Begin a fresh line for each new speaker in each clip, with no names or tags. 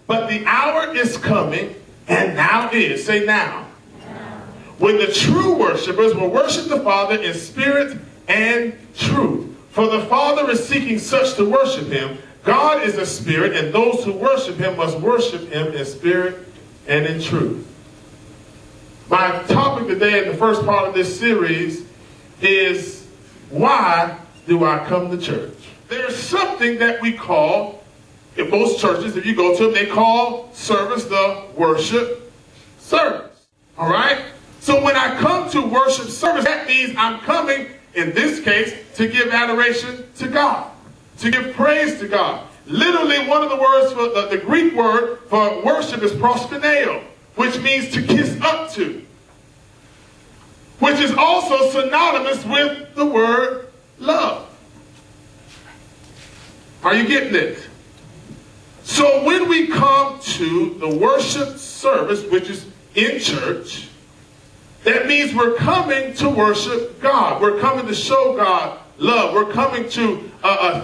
But the hour is coming, and now is, say now, when the true worshipers will worship the Father in spirit and truth. For the Father is seeking such to worship him. God is a spirit, and those who worship him must worship him in spirit and in truth. My topic today in the first part of this series is, why do I come to church? There's something that we call, in most churches, if you go to them, they call service the worship service. All right? So when I come to worship service, that means I'm coming, in this case, to give adoration to God, to give praise to God. Literally, one of the words for the Greek word for worship is proskuneo, which means to kiss up to, which is also synonymous with the word love. Are you getting it? So when we come to the worship service, which is in church, that means we're coming to worship God. We're coming to show God love. We're coming to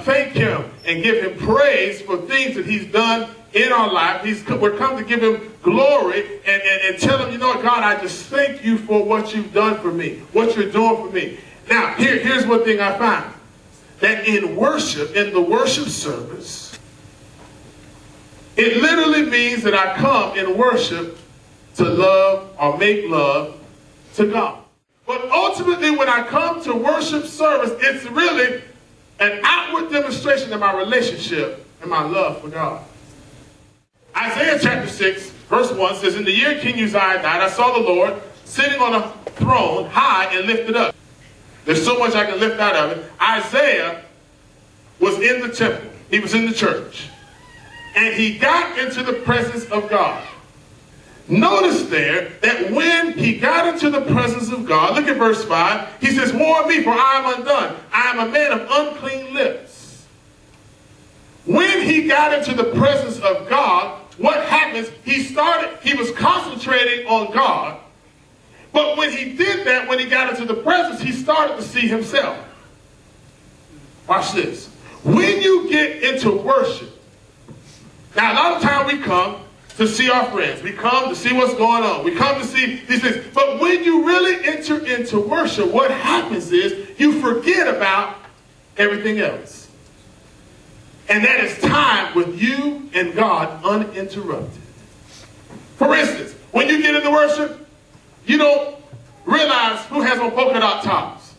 thank him and give him praise for things that he's done in our life. We're coming to give him glory and tell him, you know what, God, I just thank you for what you've done for me, what you're doing for me. Now, here's one thing I find. That in worship, in the worship service, it literally means that I come in worship to love or make love to God. But ultimately, when I come to worship service, it's really an outward demonstration of my relationship and my love for God. Isaiah chapter 6, verse 1 says, in the year King Uzziah died, I saw the Lord sitting on a throne high and lifted up. There's so much I can lift out of it. Isaiah was in the temple. He was in the church. And he got into the presence of God. Notice there that when he got into the presence of God, look at verse 5, he says, woe is me, for I am undone. I am a man of unclean lips. When he got into the presence of God, what happens? He was concentrating on God. But when he did that, when he got into the presence, he started to see himself. Watch this. When you get into worship, now a lot of time we come to see our friends. We come to see what's going on. We come to see these things. But when you really enter into worship, what happens is you forget about everything else. And that is time with you and God uninterrupted. For instance, when you get into worship, you don't realize who has on polka dot tops.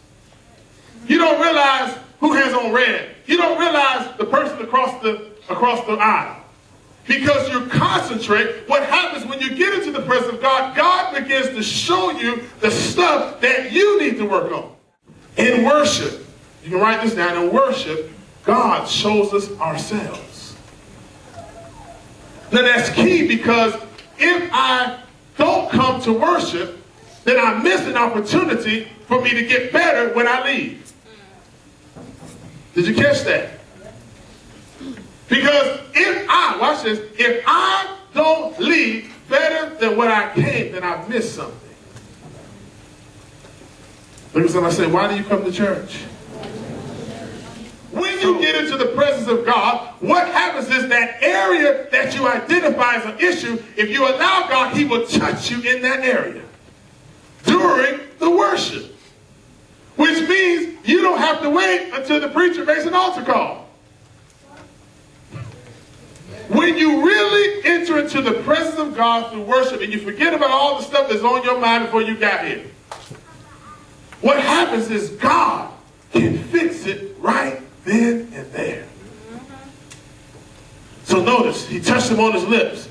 You don't realize who has on red. You don't realize the person across the aisle. Because you concentrate, what happens when you get into the presence of God, God begins to show you the stuff that you need to work on. In worship, you can write this down, in worship, God shows us ourselves. Now that's key, because if I don't come to worship, then I miss an opportunity for me to get better when I leave. Did you catch that? Because watch this, if I don't leave better than what I came, then I've missed something. Look at somebody say, why do you come to church? When you get into the presence of God, what happens is that area that you identify as an issue, if you allow God, he will touch you in that area during the worship. Which means you don't have to wait until the preacher makes an altar call. When you really enter into the presence of God through worship and you forget about all the stuff that's on your mind before you got here, what happens is God can fix it right then and there. So notice, he touched him on his lips.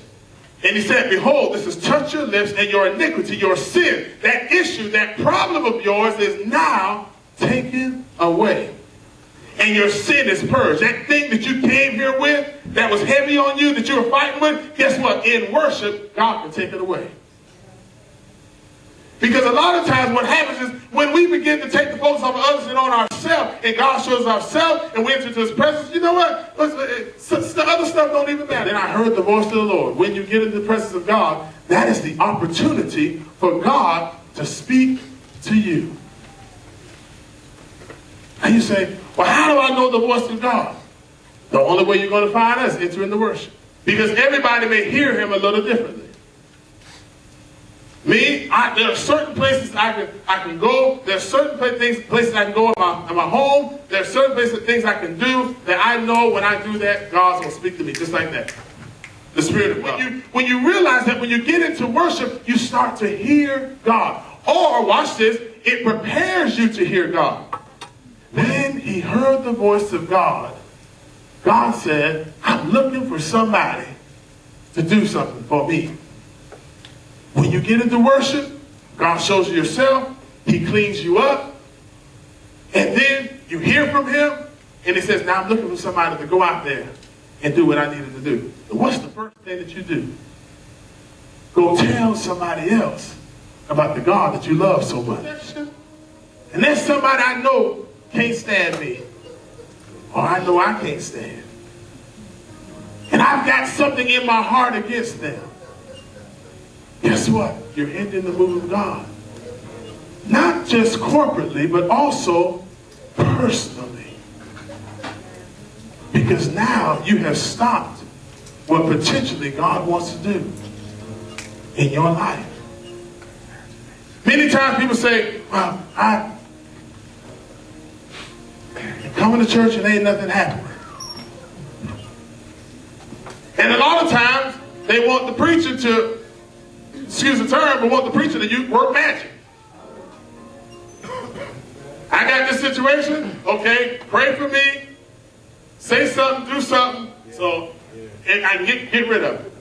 And he said, behold, this is touch your lips, and your iniquity, your sin, that issue, that problem of yours is now taken away. And your sin is purged. That thing that you came here with, that was heavy on you, that you were fighting with, guess what? In worship, God can take it away. Because a lot of times what happens is when we begin to take the focus off of others and on ourselves, and God shows ourselves, and we enter into his presence, you know what? The other stuff don't even matter. And I heard the voice of the Lord. When you get into the presence of God, that is the opportunity for God to speak to you. And you say, well, how do I know the voice of God? The only way you're going to find us is entering the worship. Because everybody may hear him a little differently. Me, there are certain places I can go. There are certain places I can go in my home. There are certain things I can do that I know when I do that, God's going to speak to me just like that. The Spirit of God. When you realize that when you get into worship, you start to hear God. Or, watch this, it prepares you to hear God. When he heard the voice of God, God said, I'm looking for somebody to do something for me. When you get into worship, God shows you yourself. He cleans you up. And then you hear from him. And he says, now I'm looking for somebody to go out there and do what I needed to do. And what's the first thing that you do? Go tell somebody else about the God that you love so much. And there's somebody I know can't stand me. Or I know I can't stand. And I've got something in my heart against them. Guess what? You're hindering the move of God. Not just corporately, but also personally. Because now you have stopped what potentially God wants to do in your life. Many times people say, well, I'm coming to church and ain't nothing happening. And a lot of times they want the preacher to, excuse the term, but want the preacher to work magic. I got this situation, okay, pray for me, say something, do something, so and I can get rid of it.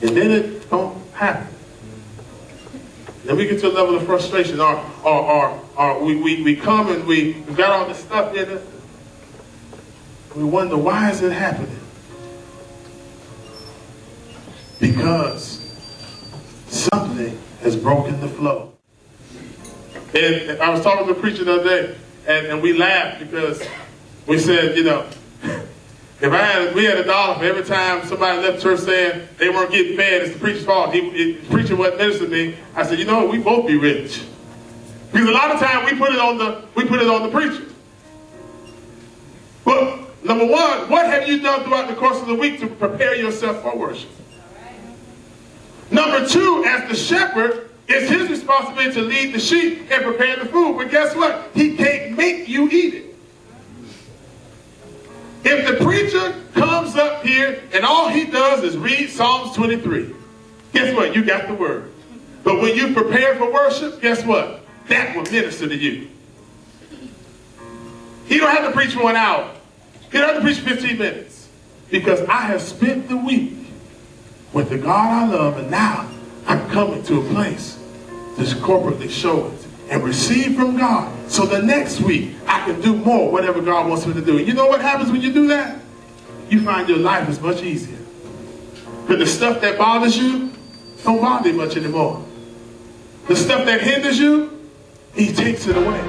And then it don't happen. Then we get to a level of frustration, or we come and we've got all this stuff in us. We wonder, why is it happening? Because something has broken the flow. And I was talking to the preacher the other day, and we laughed because we said, you know, if we had $1 for every time somebody left church saying they weren't getting fed, it's the preacher's fault. The preacher wasn't ministering to me. I said, you know what, we both be rich. Because a lot of times we put it on the preacher. But number one, what have you done throughout the course of the week to prepare yourself for worship? Number two, as the shepherd, it's his responsibility to lead the sheep and prepare the food. But guess what? He can't make you eat it. If the preacher comes up here and all he does is read Psalms 23, guess what? You got the word. But when you prepare for worship, guess what? That will minister to you. He don't have to preach for 1 hour. He don't have to preach 15 minutes. Because I have spent the week with the God I love, and now I'm coming to a place to corporately show it and receive from God. So the next week, I can do more, whatever God wants me to do. And you know what happens when you do that? You find your life is much easier. But the stuff that bothers you don't bother you much anymore. The stuff that hinders you, he takes it away.